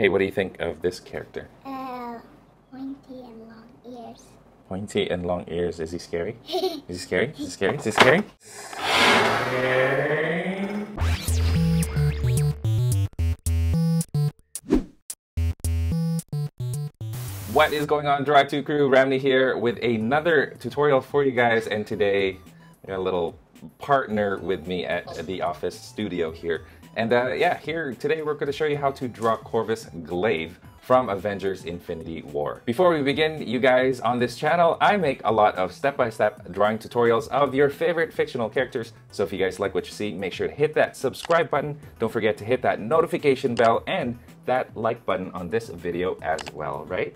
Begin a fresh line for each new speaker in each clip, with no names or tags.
Hey, what do you think of this character?
Pointy and long ears.
Pointy and long ears. Is he scary? Is he scary? Is he scary? Is he scary? What is going on, Drive 2 crew? Ramny here with another tutorial for you guys, and today I got a little partner with me at the office studio here. And yeah, here today we're going to show you how to draw Corvus Glaive from Avengers Infinity War. Before we begin, you guys, on this channel, I make a lot of step-by-step drawing tutorials of your favorite fictional characters. So if you guys like what you see, make sure to hit that subscribe button. Don't forget to hit that notification bell and that like button on this video as well, right?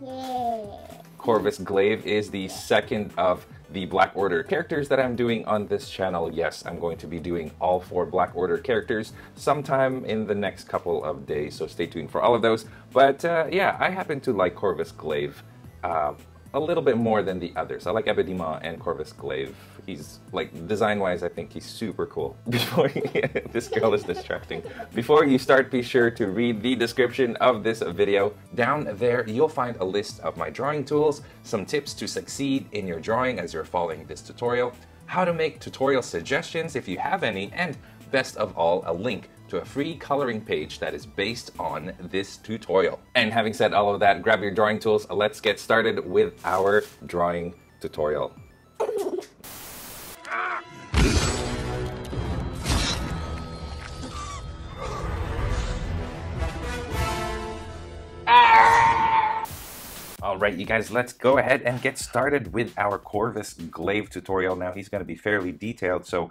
Yeah.
Corvus Glaive is the second of the Black Order characters that I'm doing on this channel. Yes, I'm going to be doing all 4 Black Order characters sometime in the next couple of days, so stay tuned for all of those. But yeah, I happen to like Corvus Glaive a little bit more than the others. I like Ebedima and Corvus Glaive. He's, like, design-wise, I think he's super cool. Before this girl is distracting. Before you start, be sure to read the description of this video. Down there, you'll find a list of my drawing tools, some tips to succeed in your drawing as you're following this tutorial, how to make tutorial suggestions if you have any, and best of all, a link to a free coloring page that is based on this tutorial. And having said all of that, grab your drawing tools. Let's get started with our drawing tutorial. Alright, you guys, let's go ahead and get started with our Corvus Glaive tutorial. Now, he's going to be fairly detailed, so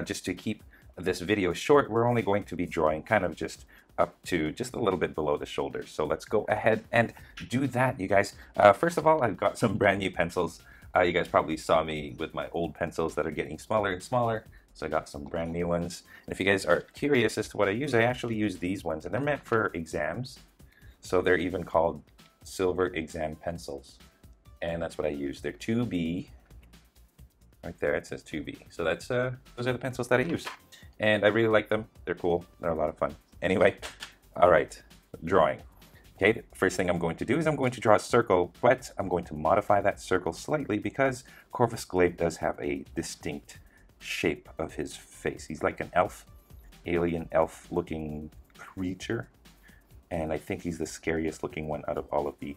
just to keep this video short, we're only going to be drawing kind of just up to just a little bit below the shoulders. So let's go ahead and do that, you guys. First of all, I've got some brand new pencils. You guys probably saw me with my old pencils that are getting smaller and smaller. So I got some brand new ones. And if you guys are curious as to what I actually use these ones, and they're meant for exams. So they're even called silver exam pencils. And that's what I use. They're 2B. Right there, it says 2B. So that's those are the pencils that I use. And I really like them. They're cool. They're a lot of fun. Anyway, all right, drawing. Okay, the first thing I'm going to do is I'm going to draw a circle, but I'm going to modify that circle slightly because Corvus Glaive does have a distinct shape of his face. He's like an elf, alien elf looking creature. And I think he's the scariest looking one out of all of the...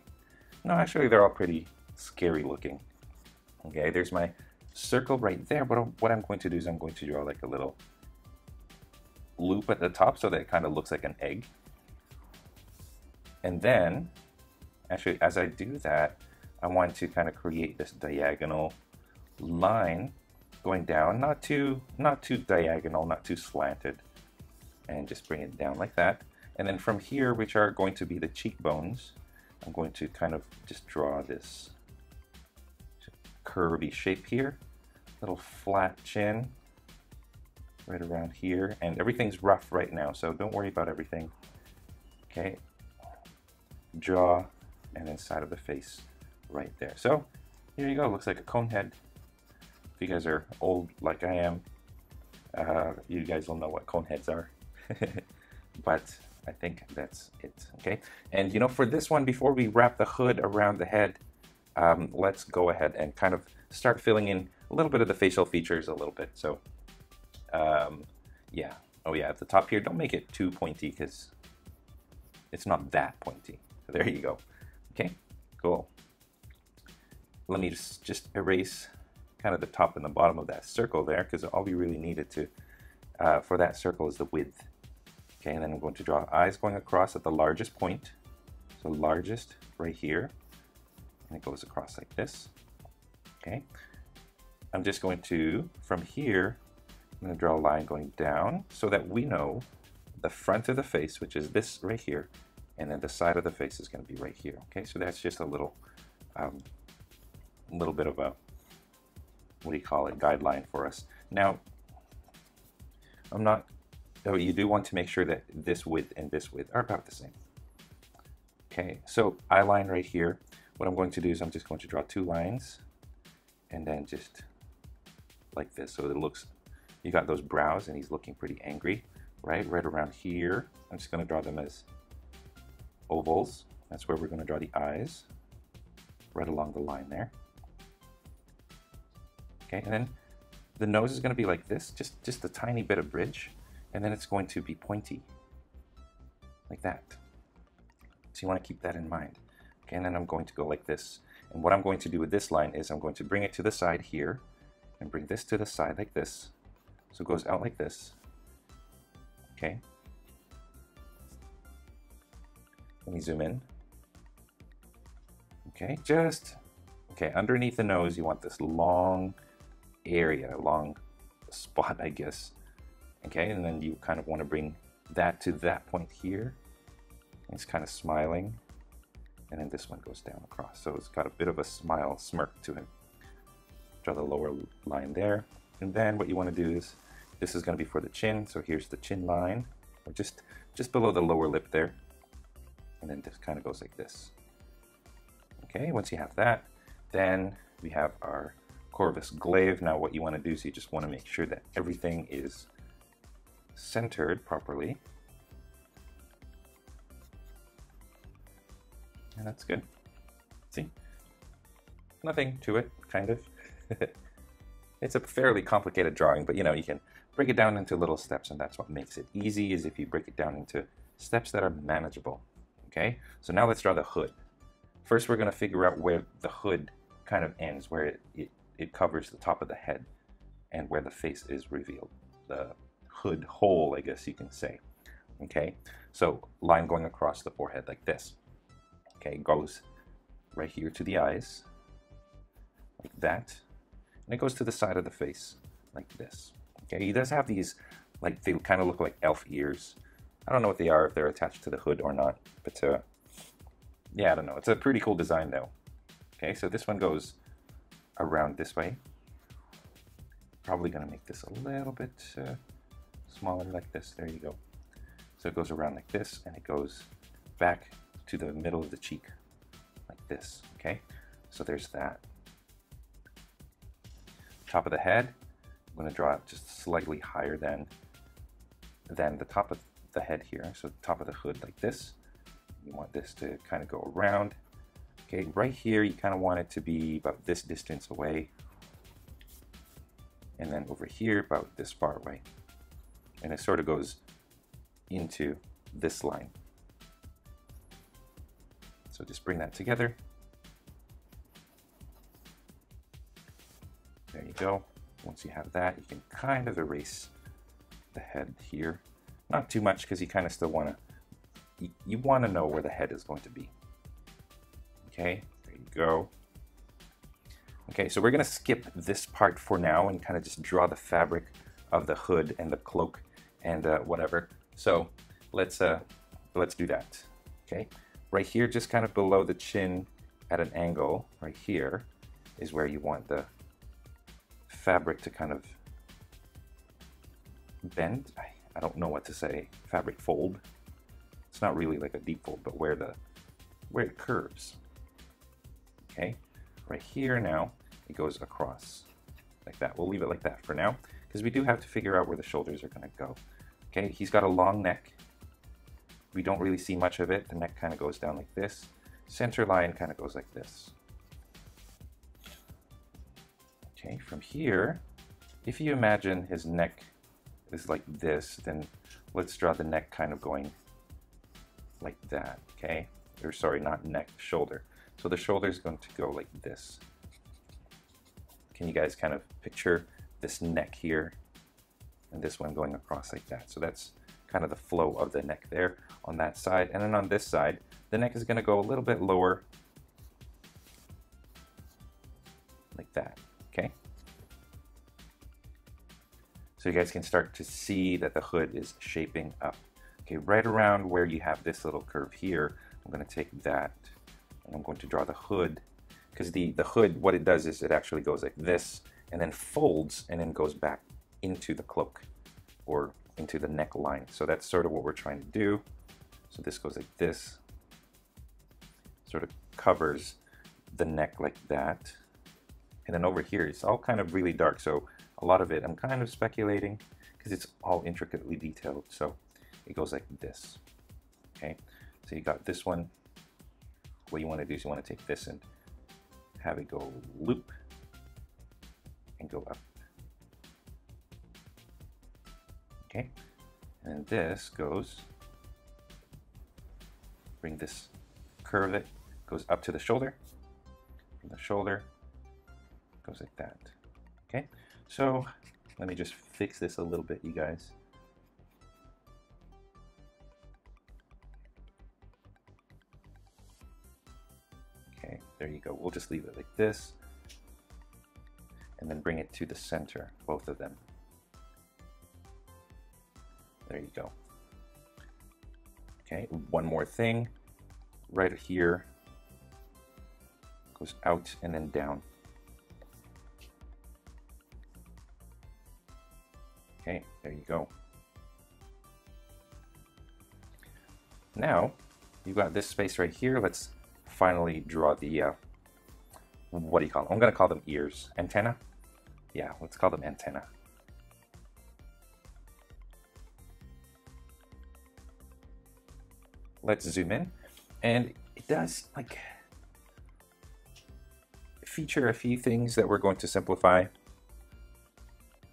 No, actually, they're all pretty scary looking. Okay, there's my circle right there. But what I'm going to do is I'm going to draw like a little loop at the top so that it kind of looks like an egg. And then, actually, as I do that, I want to kind of create this diagonal line going down, not too diagonal, not too slanted, and just bring it down like that. And then from here, which are going to be the cheekbones, I'm going to kind of just draw this curvy shape here, little flat chin right around here, and everything's rough right now, so don't worry about everything. Okay, jaw and then side of the face right there. So here you go, looks like a cone head. If you guys are old like I am, you guys will know what cone heads are. But I think that's it. Okay, and you know, for this one, before we wrap the hood around the head, let's go ahead and kind of start filling in a little bit of the facial features a little bit. So yeah, oh yeah, at the top here, don't make it too pointy because it's not that pointy. So there you go. Okay, cool. Let me just erase kind of the top and the bottom of that circle there, because all we really needed to for that circle is the width. Okay, and then I'm going to draw eyes going across at the largest point. So largest right here, and it goes across like this. Okay, I'm just going to, from here, I'm going to draw a line going down so that we know the front of the face, which is this right here, and then the side of the face is going to be right here. Okay, so that's just a little bit of a, what do you call it, guideline for us. Now, you do want to make sure that this width and this width are about the same. Okay, so eye line right here. What I'm going to do is I'm just going to draw 2 lines and then just like this, so it looks, you got those brows and he's looking pretty angry, right around here. I'm just going to draw them as ovals. That's where we're going to draw the eyes, right along the line there. Okay, and then the nose is going to be like this, just a tiny bit of bridge, and then it's going to be pointy, like that. So you want to keep that in mind. Okay, and then I'm going to go like this. And what I'm going to do with this line is I'm going to bring it to the side here, and bring this to the side like this. So it goes out like this. Okay. Let me zoom in. Okay, okay, underneath the nose, you want this long area, long spot, I guess. Okay, and then you kind of want to bring that to that point here. It's kind of smiling. And then this one goes down across. So it's got a bit of a smile, smirk to him. Draw the lower line there. And then what you want to do is, this is going to be for the chin. So here's the chin line, or just below the lower lip there. And then this kind of goes like this. Okay, once you have that, then we have our Corvus Glaive. Now what you want to do is you just want to make sure that everything is centered properly. And that's good. See? Nothing to it, kind of. It's a fairly complicated drawing, but you know, you can break it down into little steps, and that's what makes it easy, is if you break it down into steps that are manageable. Okay, so now let's draw the hood. First, we're going to figure out where the hood kind of ends, where it covers the top of the head, and where the face is revealed. The hood hole, I guess you can say. Okay, so line going across the forehead like this. Okay, goes right here to the eyes, like that, and it goes to the side of the face, like this. Okay, he does have these, like, they kind of look like elf ears. I don't know what they are, if they're attached to the hood or not, but yeah, I don't know. It's a pretty cool design though. Okay, so this one goes around this way. Probably gonna make this a little bit smaller like this. There you go. So it goes around like this, and it goes back to the middle of the cheek, like this. Okay, so there's that. Top of the head, I'm gonna draw it just slightly higher than the top of the head here. So top of the hood like this. You want this to kind of go around. Okay, right here you kind of want it to be about this distance away. And then over here about this far away. And it sort of goes into this line. So just bring that together. There you go. Once you have that, you can kind of erase the head here. Not too much, because you kind of still want to, you want to know where the head is going to be. Okay, there you go. Okay, so we're going to skip this part for now and kind of just draw the fabric of the hood and the cloak and whatever. So let's do that. Okay, right here, just kind of below the chin at an angle, right here is where you want the fabric to kind of bend. I don't know what to say. Fabric fold. It's not really like a deep fold, but where it curves. Okay, right here now it goes across like that. We'll leave it like that for now, because we do have to figure out where the shoulders are going to go. Okay, he's got a long neck. We don't really see much of it. The neck kind of goes down like this. Center line kind of goes like this. Okay, from here, if you imagine his neck is like this, then let's draw the neck kind of going like that. Okay, or sorry, not neck, shoulder. So the shoulder is going to go like this. Can you guys kind of picture this neck here and this one going across like that? So that's kind of the flow of the neck there on that side. And then on this side, the neck is going to go a little bit lower like that. Okay. So you guys can start to see that the hood is shaping up. Okay, right around where you have this little curve here, I'm going to take that and I'm going to draw the hood, because the hood, what it does is it actually goes like this and then folds and then goes back into the cloak or into the neckline. So that's sort of what we're trying to do. So this goes like this, sort of covers the neck like that. And then over here, it's all kind of really dark. So a lot of it, I'm kind of speculating because it's all intricately detailed. So it goes like this. Okay. So you got this one. What you want to do is you want to take this and have it go loop and go up. Okay, and this goes, bring this, curve it, goes up to the shoulder. From the shoulder, goes like that. Okay, so let me just fix this a little bit, you guys. Okay, there you go. We'll just leave it like this. And then bring it to the center, both of them. There you go. Okay, one more thing. Right here, goes out and then down. Okay, there you go. Now, you've got this space right here. Let's finally draw the, what do you call them? I'm going to call them ears. Antenna? Yeah, let's call them antenna. Let's zoom in. And it does, like, feature a few things that we're going to simplify.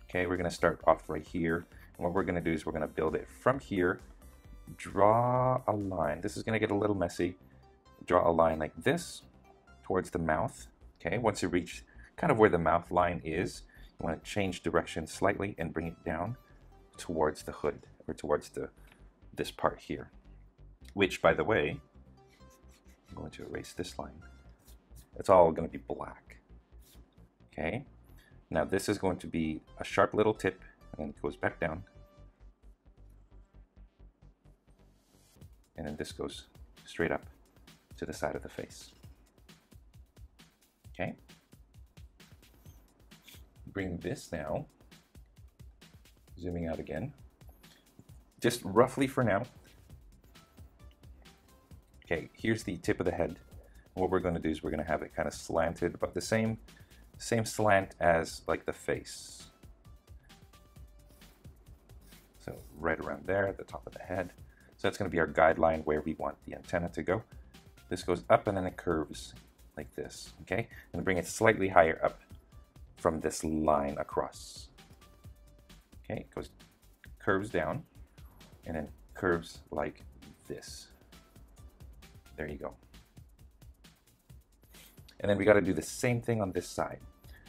Okay, we're going to start off right here. And what we're going to do is we're going to build it from here. Draw a line. This is going to get a little messy. Draw a line like this towards the mouth. Okay, once you reach kind of where the mouth line is, you want to change direction slightly and bring it down towards the hood, or towards this part here. Which, by the way, I'm going to erase this line. It's all going to be black. Okay, now this is going to be a sharp little tip, and then it goes back down. And then this goes straight up to the side of the face. Okay. Bring this now, zooming out again, just roughly for now. Okay, here's the tip of the head. What we're going to do is we're going to have it kind of slanted, about the same slant as like the face. So right around there at the top of the head. So that's going to be our guideline where we want the antenna to go. This goes up and then it curves like this, okay? And bring it slightly higher up from this line across. Okay, it goes, curves down and then curves like this. There you go. And then we got to do the same thing on this side.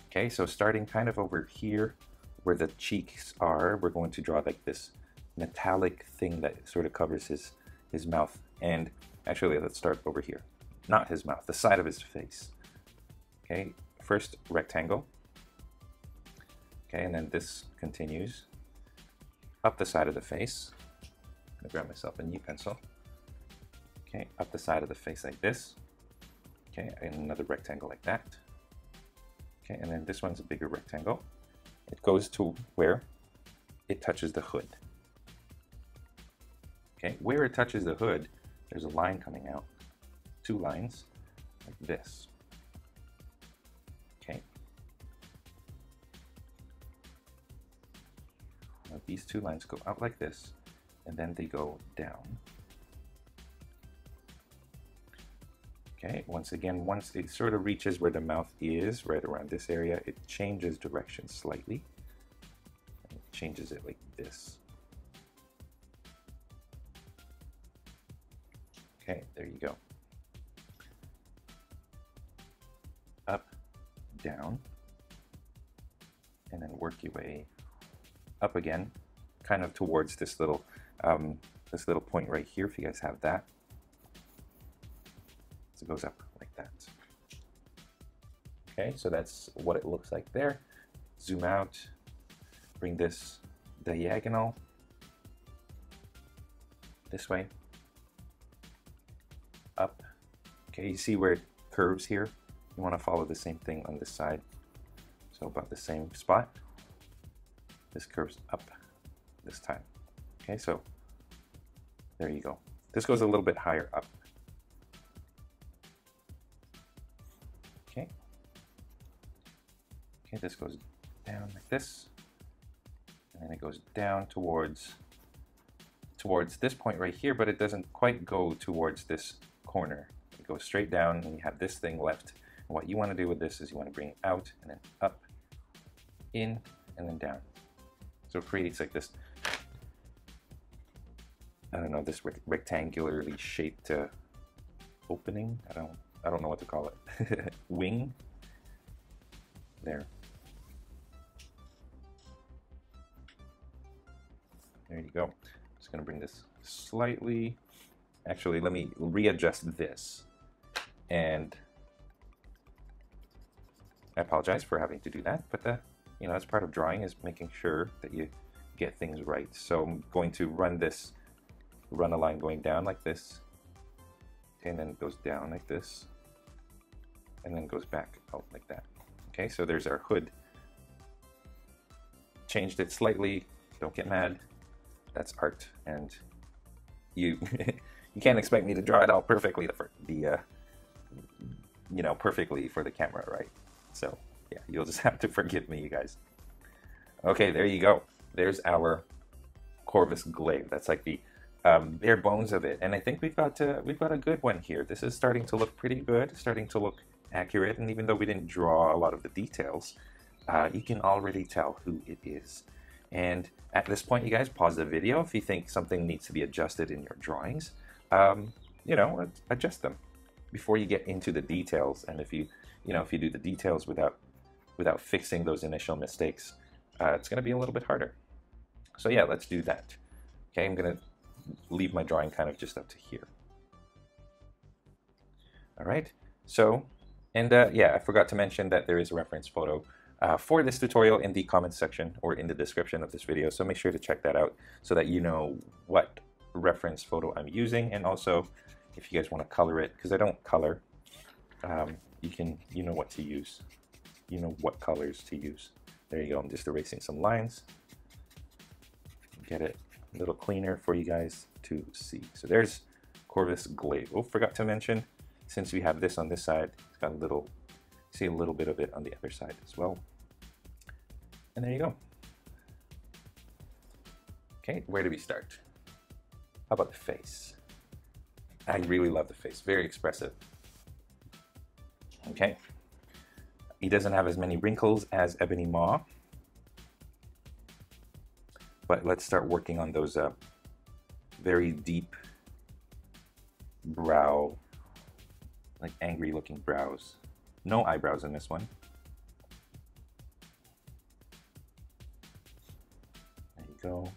Okay, so starting kind of over here where the cheeks are, we're going to draw like this metallic thing that sort of covers his mouth. And actually, let's start over here. Not his mouth, the side of his face. Okay, first rectangle. Okay, and then this continues up the side of the face. I'm gonna grab myself a new pencil. Okay, up the side of the face like this. Okay, and another rectangle like that. Okay, and then this one's a bigger rectangle. It goes to where it touches the hood. Okay, where it touches the hood, there's a line coming out. Two lines, like this. Okay. Now these two lines go out like this, and then they go down. Okay, once again, once it sort of reaches where the mouth is, right around this area, it changes direction slightly. And it changes it like this. Okay, there you go. Up, down, and then work your way up again, kind of towards this little point right here, if you guys have that. So it goes up like that. Okay, so that's what it looks like there. Zoom out, bring this diagonal this way, up. Okay, you see where it curves here? You want to follow the same thing on this side. So about the same spot. This curves up this time. Okay, so there you go. This goes a little bit higher up. Okay. Okay, this goes down like this. And then it goes down towards towards this point right here, but it doesn't quite go towards this corner. It goes straight down, and you have this thing left. And what you want to do with this is you want to bring it out and then up, in, and then down. So it creates like this, I don't know, this rectangularly shaped opening. I don't know what to call it. Wing. There. There you go. Just gonna bring this slightly. Actually, let me readjust this. And I apologize for having to do that, but you know, that's part of drawing, is making sure that you get things right. So I'm going to run a line going down like this, and then it goes down like this, and then goes back out like that. Okay, so there's our hood. Changed it slightly, don't get mad. That's art, and you you can't expect me to draw it out perfectly you know, perfectly for the camera, right? So yeah, you'll just have to forgive me, you guys. Okay, there you go. There's our Corvus Glaive. That's like the bare bones of it, and I think we've got a good one here. This is starting to look pretty good, starting to look accurate, and even though we didn't draw a lot of the details, you can already tell who it is. And at this point, you guys, pause the video if you think something needs to be adjusted in your drawings. You know, adjust them before you get into the details. And if you do the details without fixing those initial mistakes, it's going to be a little bit harder. So yeah, let's do that. Okay, I'm going to leave my drawing kind of just up to here. All right. So, and yeah, I forgot to mention that there is a reference photo for this tutorial in the comments section or in the description of this video. So make sure to check that out so that you know what reference photo I'm using, and also if you guys want to color it, because I don't color, you know what to use. You know what colors to use. There you go. I'm just erasing some lines. Get it a little cleaner for you guys to see. So there's Corvus Glaive. Oh, forgot to mention, since we have this on this side, it's got a little, see a little bit of it on the other side as well. And there you go. Okay, where do we start? How about the face? I really love the face, very expressive. Okay. He doesn't have as many wrinkles as Ebony Maw, but let's start working on those very deep brow, like angry looking brows. No eyebrows in this one. There you go.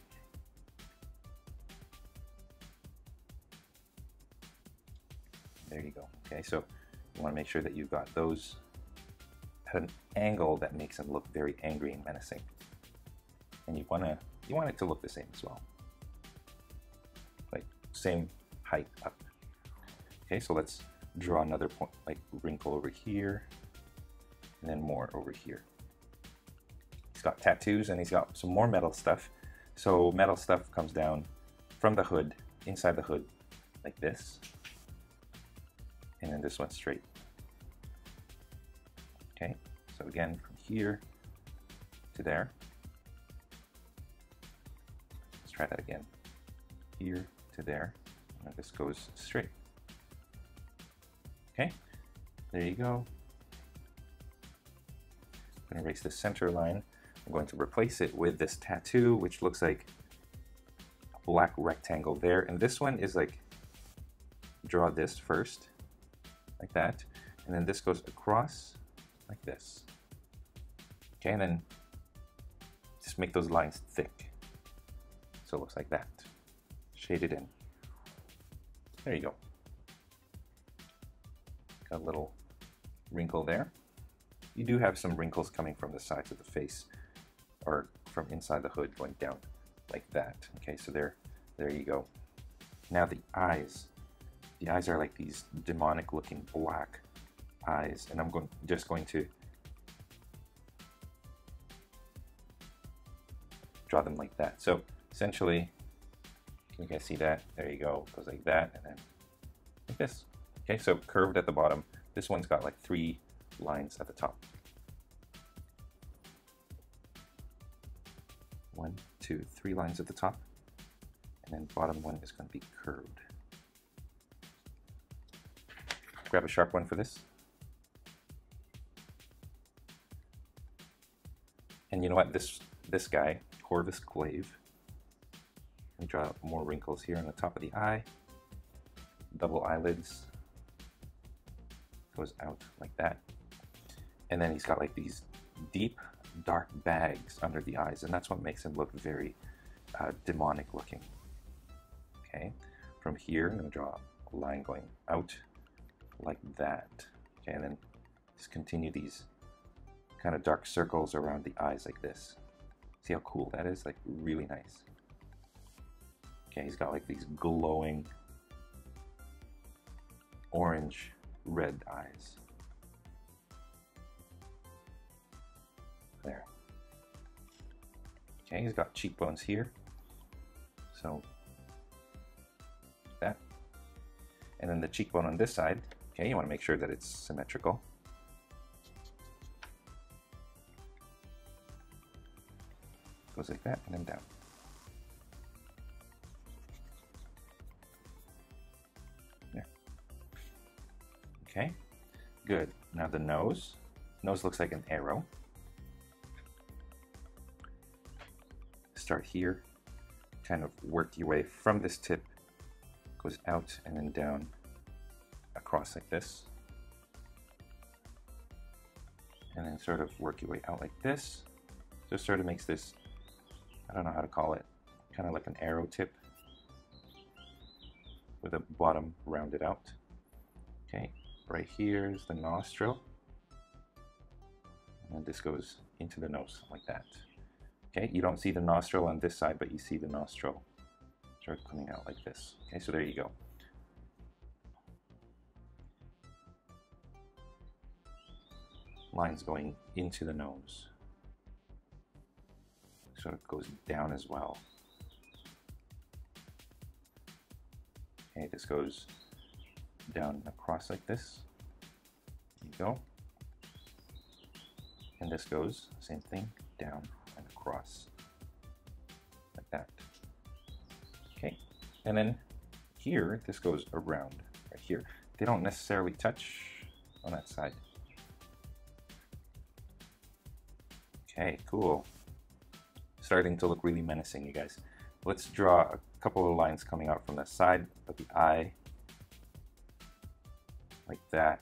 There you go. Okay, so you want to make sure that you've got those at an angle that makes them look very angry and menacing. And you want it to look the same as well. Like same height up. Okay, so let's draw another point, like wrinkle over here, and then more over here. He's got tattoos and he's got some more metal stuff. So metal stuff comes down from the hood, inside the hood, like this. And then this one's straight. Okay, so again, from here to there. Let's try that again. Here to there, and this goes straight. Okay, there you go. I'm going to erase the center line. I'm going to replace it with this tattoo, which looks like a black rectangle there. And this one is like, draw this first, like that. And then this goes across like this. Okay, and then just make those lines thick. So it looks like that. Shade it in. There you go. Got a little wrinkle there. You do have some wrinkles coming from the sides of the face, or from inside the hood going down like that. Okay, so there you go. Now the eyes. The eyes are like these demonic looking black eyes, and I'm just going to draw them like that. So essentially, can you guys see that? There you go. It goes like that, and then like this. Okay, so curved at the bottom. This one's got like 3 lines at the top. 1, 2, 3 lines at the top. And then bottom one is going to be curved. Grab a sharp one for this. And you know what? This guy, Corvus Glaive. Let me draw more wrinkles here on the top of the eye. Double eyelids. Goes out like that. And then he's got like these deep, dark bags under the eyes, and that's what makes him look very demonic looking. Okay, from here I'm going to draw a line going out like that. Okay, and then just continue these kind of dark circles around the eyes like this. See how cool that is? Like really nice. Okay, he's got like these glowing orange red eyes. There. Okay, he's got cheekbones here. So that. And then the cheekbone on this side, okay, you want to make sure that it's symmetrical. Goes like that and then down. There. Okay, good. Now the nose. Nose looks like an arrow. Start here, kind of work your way from this tip, goes out and then down across like this, and then sort of work your way out like this. So it sort of makes this, I don't know how to call it, kind of like an arrow tip with a bottom rounded out. Okay, right here is the nostril, and this goes into the nose like that. Okay, you don't see the nostril on this side, but you see the nostril sort of coming out like this. Okay, so there you go. Lines going into the nose. Sort of goes down as well. Okay, this goes down across like this. There you go. And this goes, same thing, down and across like that. Okay, and then here this goes around right here. They don't necessarily touch on that side. Okay, cool. Starting to look really menacing, you guys. Let's draw a couple of lines coming out from the side of the eye like that.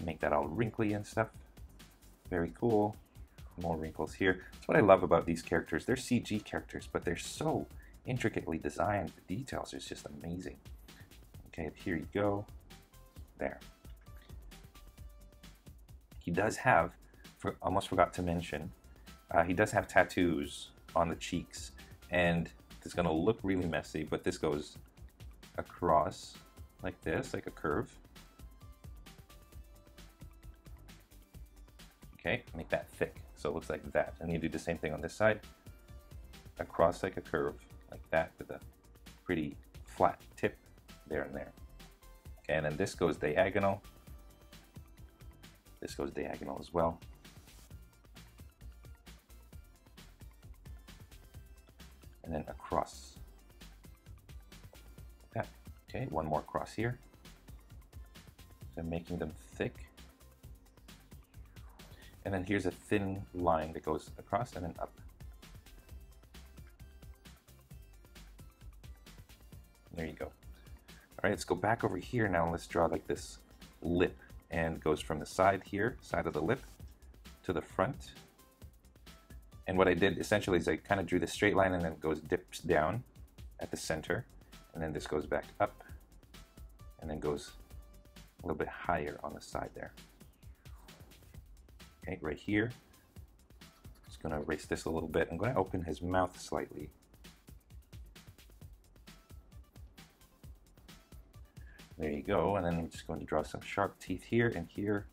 Make that all wrinkly and stuff. Very cool. More wrinkles here. That's what I love about these characters. They're CG characters, but they're so intricately designed. The details is just amazing. Okay, here you go. There. He does have, almost forgot to mention, he does have tattoos on the cheeks, and it's going to look really messy, but this goes across like this, like a curve. Okay, make that thick, so it looks like that. And you do the same thing on this side, across like a curve, like that, with a pretty flat tip there and there. Okay, and then this goes diagonal. This goes diagonal as well. And then across. Like that. Okay, one more cross here. So making them thick. And then here's a thin line that goes across and then up. There you go. All right, let's go back over here now. Let's draw like this lip, and goes from the side here, side of the lip, to the front. And what I did essentially is I kind of drew this straight line, and then it goes dips down at the center, and then this goes back up, and then goes a little bit higher on the side there. Okay, right here. Just going to erase this a little bit. I'm going to open his mouth slightly. There you go. And then I'm just going to draw some sharp teeth here and here.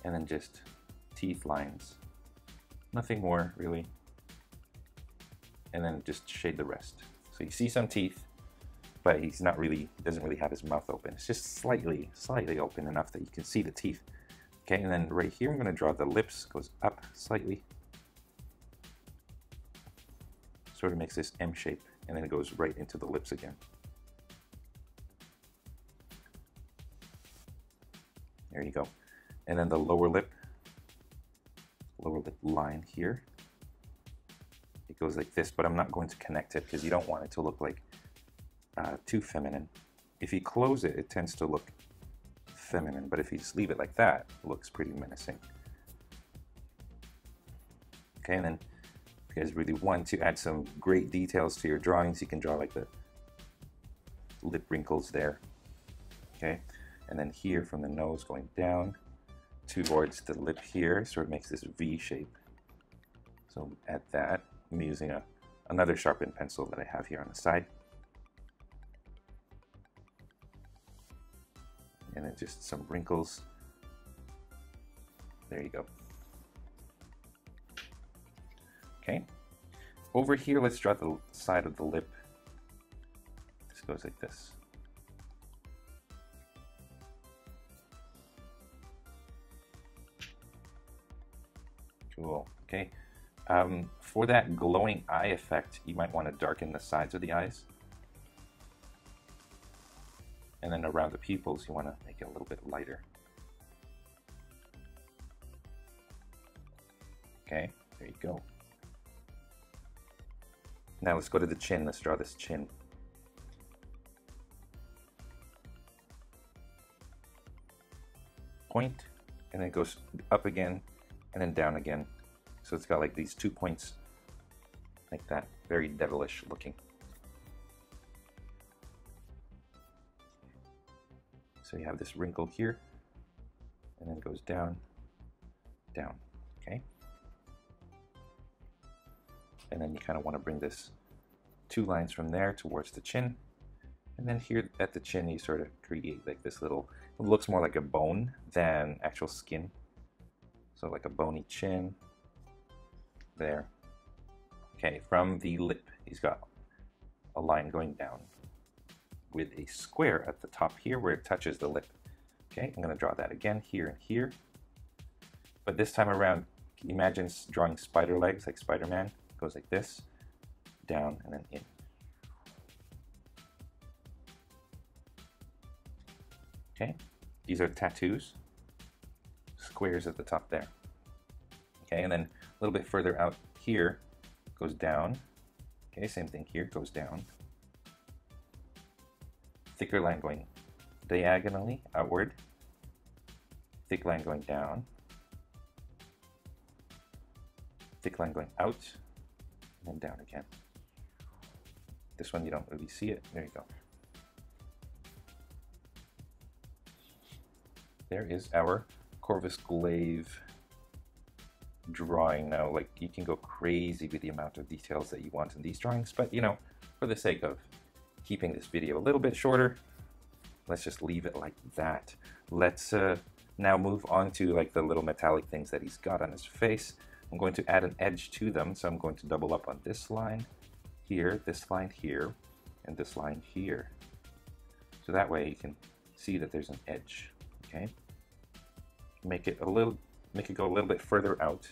And then just teeth lines. Nothing more, really. And then just shade the rest. So you see some teeth, but he's not really, he doesn't really have his mouth open. It's just slightly open enough that you can see the teeth. Okay, and then right here I'm going to draw the lips, goes up slightly. sort of makes this M shape, and then it goes right into the lips again. There you go. And then the lower lip line here, it goes like this, but I'm not going to connect it because you don't want it to look like too feminine. If you close it, it tends to look feminine, but if you just leave it like that, it looks pretty menacing. Okay, and then if you guys really want to add some great details to your drawings, you can draw like the lip wrinkles there. Okay, and then here from the nose going down towards the lip here, sort of makes this V shape. So add that. I'm using another sharpened pencil that I have here on the side. And then just some wrinkles. There you go. Okay. Over here, let's draw the side of the lip. This goes like this. Cool. Okay. For that glowing eye effect, you might want to darken the sides of the eyes. And then around the pupils, you want to make it a little bit lighter. Okay, there you go. Now let's go to the chin. Let's draw this chin. Point, and then it goes up again, and then down again. So it's got like these 2 points like that, very devilish looking. So you have this wrinkle here, and then it goes down, down, okay? And then you kind of want to bring this 2 lines from there towards the chin. And then here at the chin, you sort of create like this little, it looks more like a bone than actual skin. So like a bony chin there. Okay, from the lip, he's got a line going down with a square at the top here where it touches the lip. Okay, I'm going to draw that again here and here. But this time around, imagine drawing spider legs like Spider-Man. It goes like this, down and then in. Okay, these are tattoos, squares at the top there. Okay, and then a little bit further out here, goes down. Okay, same thing here, goes down. Thicker line going diagonally outward, thick line going down, thick line going out, and then down again. This one you don't really see it. There you go. There is our Corvus Glaive drawing. Now, like, you can go crazy with the amount of details that you want in these drawings, but you know, for the sake of keeping this video a little bit shorter, let's just leave it like that. Let's now move on to like the little metallic things that he's got on his face. I'm going to add an edge to them, so I'm going to double up on this line here, this line here, and this line here. So that way you can see that there's an edge. Okay, make it go a little bit further out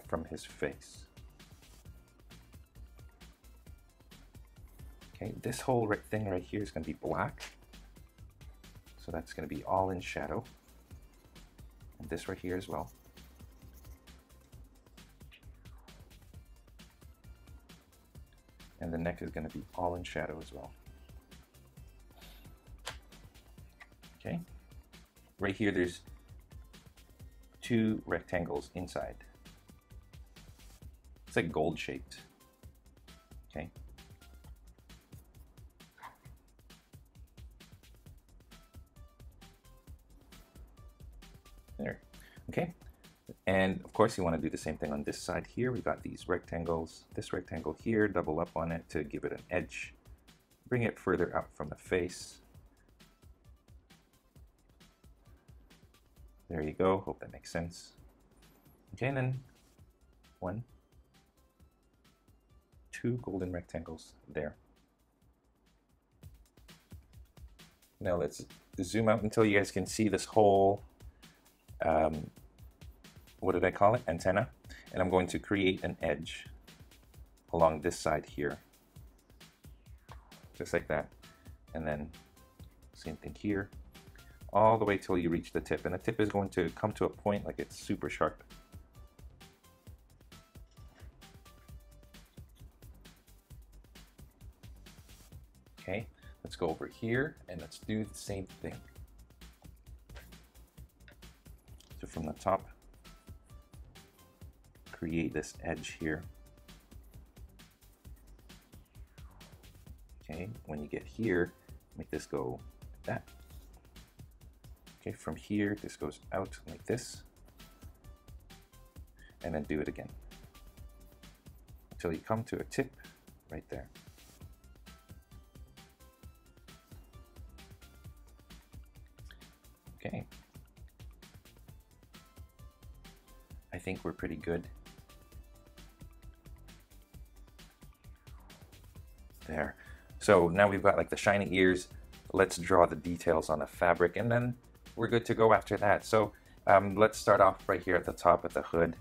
from his face. Okay, this whole thing right here is going to be black, so that's going to be all in shadow, and this right here as well. And the neck is going to be all in shadow as well. Okay, right here there's 2 rectangles inside. It's like gold shaped. Okay. There. Okay. And of course you want to do the same thing on this side here. We've got these rectangles, this rectangle here, double up on it to give it an edge. Bring it further out from the face. There you go. Hope that makes sense. Okay, and then 1, 2 golden rectangles there. Now let's zoom out until you guys can see this whole, what did I call it? Antenna. And I'm going to create an edge. along this side here, just like that, and then same thing here, all the way till you reach the tip, and the tip is going to come to a point like it's super sharp. Okay, let's go over here and let's do the same thing. So from the top, create this edge here. Okay, when you get here, make this go like that. Okay, from here, this goes out like this, and then do it again until you come to a tip right there. Okay, I think we're pretty good. There. So now we've got like the shiny ears. Let's draw the details on the fabric, and then we're good to go after that. So let's start off right here at the top of the hood.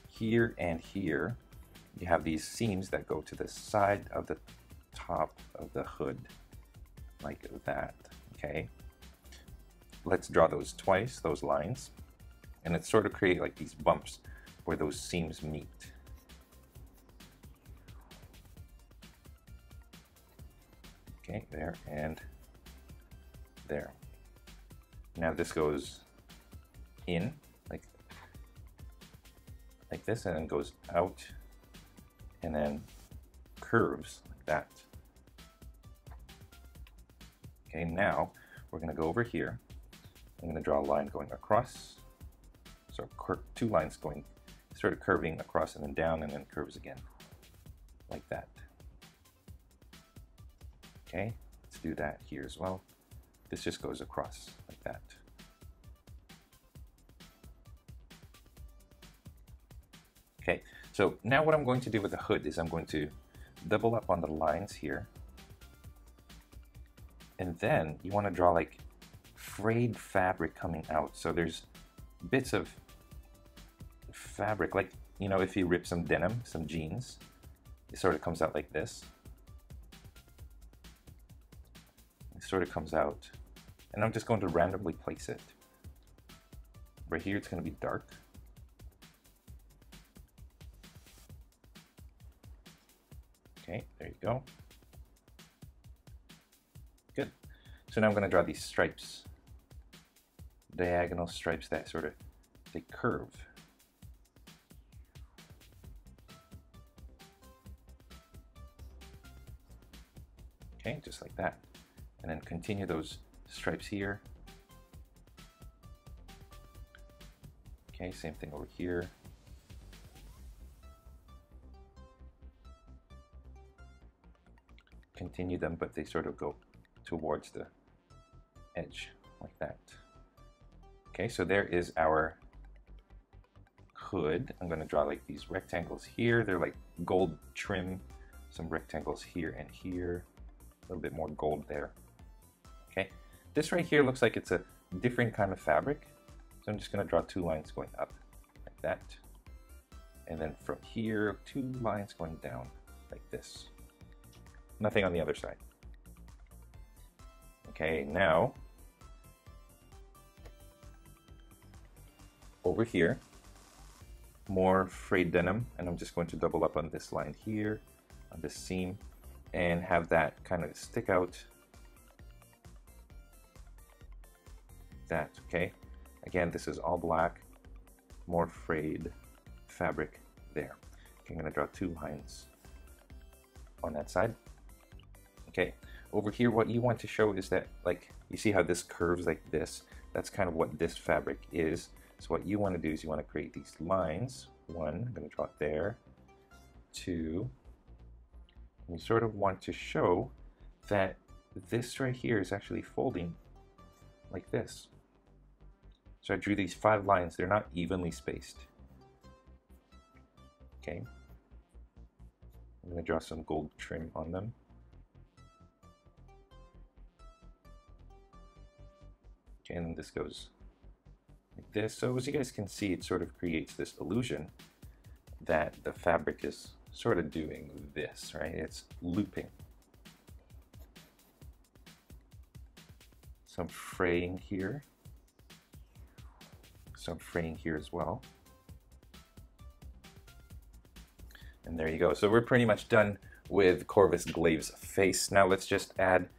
Here and here, you have these seams that go to the side of the top of the hood, like that, okay? Let's draw those twice, those lines, and let's sort of create like these bumps where those seams meet. Okay, there and there. Now this goes in like this, and then goes out and then curves like that. Okay, now we're going to go over here. I'm going to draw a line going across. So two lines going, sort of curving across and then down, and then curves again like that. Okay, let's do that here as well. This just goes across like that. Okay, so now what I'm going to do with the hood is I'm going to double up on the lines here. And then you want to draw like frayed fabric coming out. So there's bits of fabric, like, you know, if you rip some denim, some jeans, it sort of comes out like this. It sort of comes out, and I'm just going to randomly place it. Right here it's going to be dark. Okay, there you go. Good. So now I'm going to draw these stripes, diagonal stripes that sort of, they curve. Okay, just like that. And then continue those stripes here. Okay, same thing over here. Continue them, but they sort of go towards the edge like that. Okay, so there is our hood. I'm going to draw like these rectangles here. They're like gold trim. Some rectangles here and here. A little bit more gold there. Okay, this right here looks like it's a different kind of fabric. So I'm just going to draw two lines going up like that. And then from here, two lines going down like this. Nothing on the other side. Okay, now over here, more frayed denim, and I'm just going to double up on this line here, on this seam, and have that kind of stick out. That, okay? Again, this is all black, more frayed fabric there. Okay, I'm going to draw two lines on that side. Okay, over here what you want to show is that, like, you see how this curves like this? That's kind of what this fabric is. So what you want to do is you want to create these lines. One, I'm going to draw it there. Two, and you sort of want to show that this right here is actually folding like this. So I drew these 5 lines. They're not evenly spaced. Okay. I'm going to draw some gold trim on them. Okay, and then this goes like this. So as you guys can see, it sort of creates this illusion that the fabric is sort of doing this, right? It's looping. Some fraying here. Some fraying here as well. And there you go. So we're pretty much done with Corvus Glaive's face. Now let's just add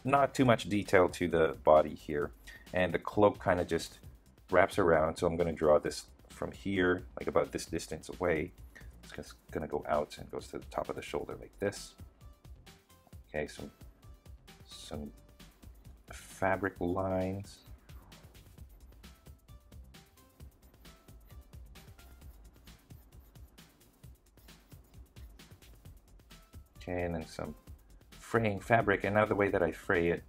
not too much detail to the body here. And the cloak kind of just wraps around. So I'm going to draw this from here, like about this distance away. It's just going to go out and goes to the top of the shoulder like this. Okay, some fabric lines. Okay, and then some fraying fabric. And now the way that I fray it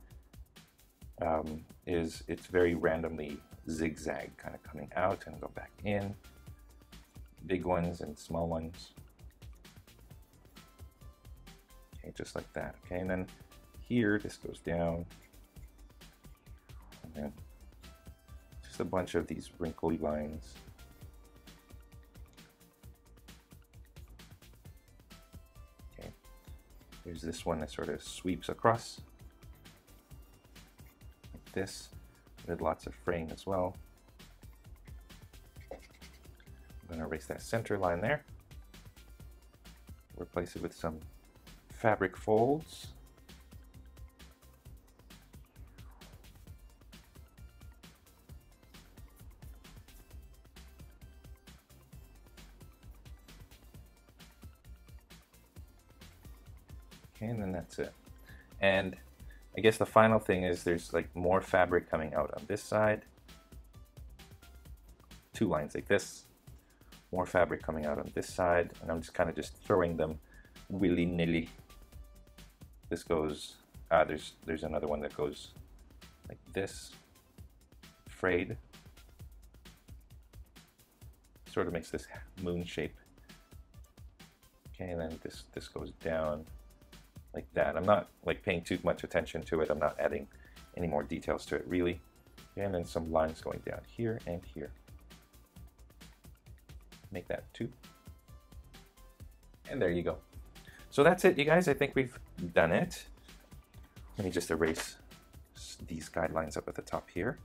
is it's very randomly zigzag, kind of coming out and go back in. Big ones and small ones. Okay, just like that. Okay, and then here this goes down. And then just a bunch of these wrinkly lines. Okay, here's this one that sort of sweeps across like this, with lots of fraying as well. I'm going to erase that center line there. Replace it with some fabric folds. Okay, and then that's it. And I guess the final thing is there's like more fabric coming out on this side. 2 lines like this. More fabric coming out on this side, and I'm just kind of throwing them willy-nilly. This goes, there's another one that goes like this, frayed. Sort of makes this moon shape. Okay, and then this goes down like that. I'm not like paying too much attention to it. I'm not adding any more details to it really. Okay, and then some lines going down here and here. Make that 2. And there you go. So that's it, you guys. I think we've done it. Let me just erase these guidelines up at the top here.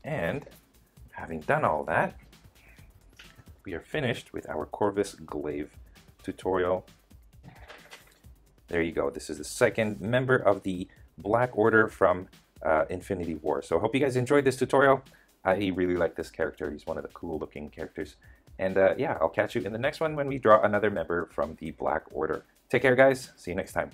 And having done all that, we are finished with our Corvus Glaive tutorial. There you go. This is the second member of the Black Order from Infinity War. So I hope you guys enjoyed this tutorial. I really like this character. He's one of the cool looking characters. And yeah, I'll catch you in the next one when we draw another member from the Black Order. Take care, guys. See you next time.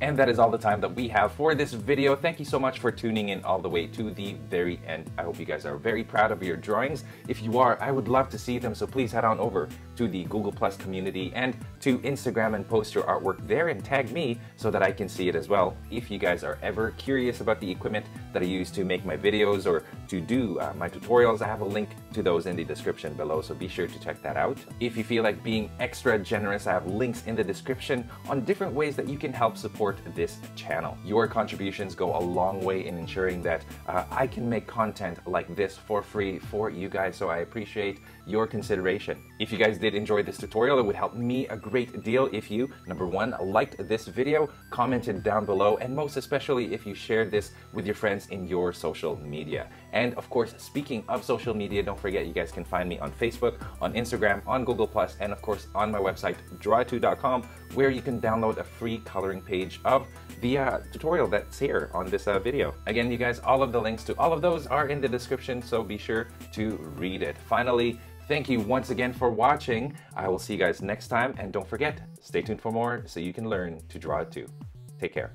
And that is all the time that we have for this video. Thank you so much for tuning in all the way to the very end. I hope you guys are very proud of your drawings. If you are, I would love to see them, so please head on over to the Google Plus community and to Instagram and post your artwork there and tag me so that I can see it as well. If you guys are ever curious about the equipment that I use to make my videos or to do my tutorials, I have a link to those in the description below, so be sure to check that out. If you feel like being extra generous, I have links in the description on different ways that you can help support this channel. Your contributions go a long way in ensuring that I can make content like this for free for you guys, so I appreciate your consideration. If you guys did enjoy this tutorial, it would help me a great deal if you, number 1, liked this video, commented down below, and most especially if you shared this with your friends in your social media. And of course, speaking of social media, don't forget you guys can find me on Facebook, on Instagram, on Google+, and of course on my website, draw2.com, where you can download a free coloring page of the tutorial that's here on this video. Again, you guys, all of the links to all of those are in the description, so be sure to read it. Finally, thank you once again for watching. I will see you guys next time, and don't forget, stay tuned for more so you can learn to draw too. Take care.